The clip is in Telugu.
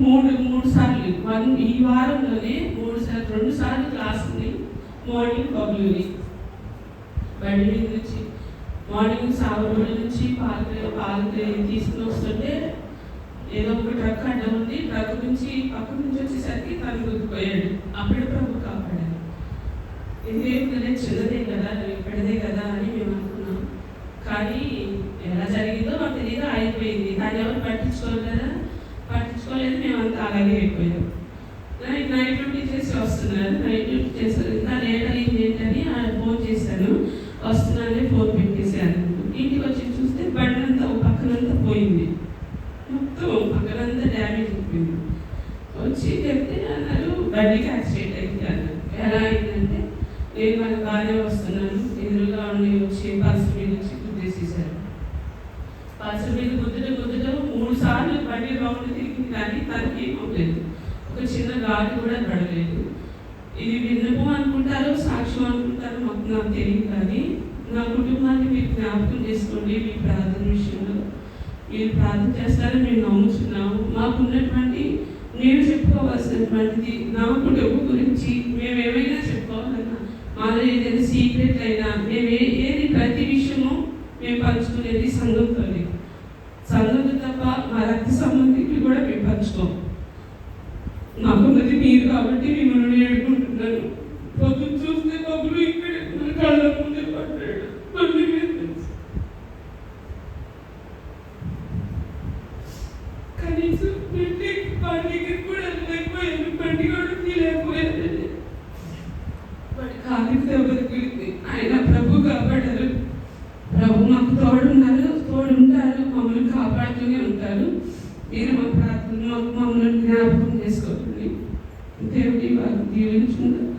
మూడు సార్లు ఈ వారంలోనే 2 సార్లు క్లాస్ ఉంది. మార్నింగ్ పబ్లిక్ బండి మీద నుంచి మార్నింగ్ సావరోడ్ నుంచి పాలకి తీసుకుని వస్తుంటే ఏదో ఒక ట్రక్ అడ్డం ఉంది. ట్రక్ నుంచి పక్క నుంచి వచ్చేసరికి తను గుర్తుపోయాడు. అప్పుడే ప్రభు కాపాడాడు. ఇదేం కదా, చిన్నదే కదా, ఇప్పటిదే కదా అని మేము అనుకున్నాం. కానీ ఎలా జరిగిందో మాకు తెలియదు, అయిపోయింది. దాన్ని ఎవరు పట్టించుకోరు కదా, పట్టించుకోలేదు. మేమంతా అలాగే అయిపోయాం. నైట్ డ్యూటీ చేసి వస్తున్నారు. నైట్ డ్యూటీ చేస్తారు. ఇంకా లేట్ అయింది ఏంటని ఫోన్ చేశాను. వస్తున్నానే ఫోన్ పెట్టేసాను. ఇంటికి వచ్చి చూస్తే బండి అంతా పక్కనంతా పోయింది. మొత్తం పక్కనంతా డ్యామేజ్ అయిపోయింది. వచ్చి చెప్తే అన్నారు బండికి యాక్సిడెంట్ అయింది అన్నారు. ఎలా అయిందంటే నేను మనకు బాగానే వస్తున్నాను, ఎదురుగా ఉండి వచ్చి పల్స్ మీద వచ్చి గుద్దేసేసారు. పల్స్ మీద గుద్దడం 3 సార్లు బండి రౌండ్ తిరిగింది. కానీ తనకి ఏమవులేదు, ఒక చిన్న గాలి కూడా పడలేదు. ఇది విన్నపం అనుకుంటారో సాక్ష్యం అనుకుంటారో నాకు తెలియదు. కానీ నా కుటుంబాన్ని మీరు జ్ఞాపకం చేసుకోండి. మీ ప్రార్థన విషయంలో మీరు ప్రార్థన చేస్తారని మేము నమ్ముతున్నాము. మాకున్నటువంటి నేను చెప్పుకోవాల్సినటువంటిది నా కుటుంబం గురించి మేము ఏమైనా చెప్పుకోవాలన్నా, మాలో ఏదైనా సీక్రెట్ అయినా మేము ఏది ప్రతి విషయమో మేము పంచుకునేది సంఘంతోనే. సంఘంతో తప్ప మా రక్త సంబంధికులు కూడా మేము పంచుకోము. నాకున్నది మీరు కాబట్టి మిమ్మల్ని ఏడుకుంటున్నాను. పొద్దున్న చూస్తే బొబ్బులు ఇక్కడ కళ్ళ ముందే పడ్డాడు. మళ్ళీ కనీసం బండికి కూడా వెళ్ళలేకపోయాను. బండి కూడా తీయలేకపోయాను. వాడి కాలికి దెబ్బతికింది. ఆయన ప్రభు కాపాడారు. ప్రభు మాకు తోడుంటారు, మమ్మల్ని కాపాడుతూనే ఉంటారు. మీరు మా ప్రార్థన మమ్మల్ని జ్ఞాపకం చేసుకోండి. దేవుడి వారు దీవించుకుంటారు.